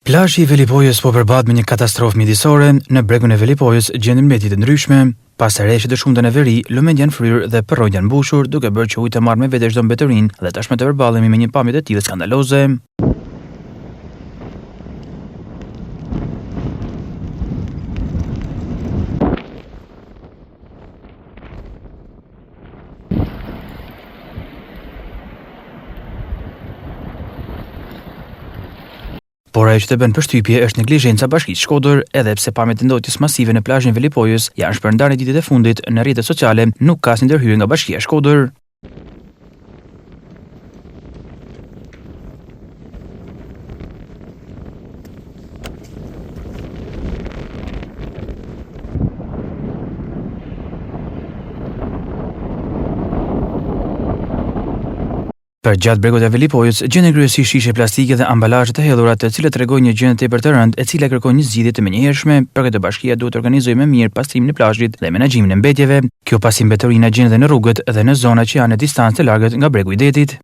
Plazhi i Velipojës po përballet me një katastrofë mjedisore. Në bregun e Velipojës gjenden mbledhje të ndryshme. Pas rreshtit të shumta në veri, lumenjtë janë fryrë dhe përrojt janë mbushur, duke bërë që ujë të marrë me vete çdo mbetërinë dhe tashmë të përballemi me një pamje të tillë skandaloze. Por ajo që të bën përshtypje është neglizhenca e Bashkisë Shkodër, edhe pse pamjet e ndotjes masive në plazhin e Velipojës janë shpërndarë në ditët e fundit në rrjetet sociale, nuk ka asnjë ndërhyrje nga Bashkia e Shkodër. Për gjatë bregut e Velipojës, gjenden kryesisht shishe plastike dhe ambalazhe të hedhura, të cilat tregojnë një gjendje tepër të rëndë, e cila kërkon një zgjidhje të menjëhershme. Për këtë bashkia duhet të organizojë më mirë pastrimin e plazhit dhe menaxhimin e mbetjeve. Kjo pasi mbetërinë gjenden në rrugët dhe në zona që janë në distancë të largët nga bregu i detit.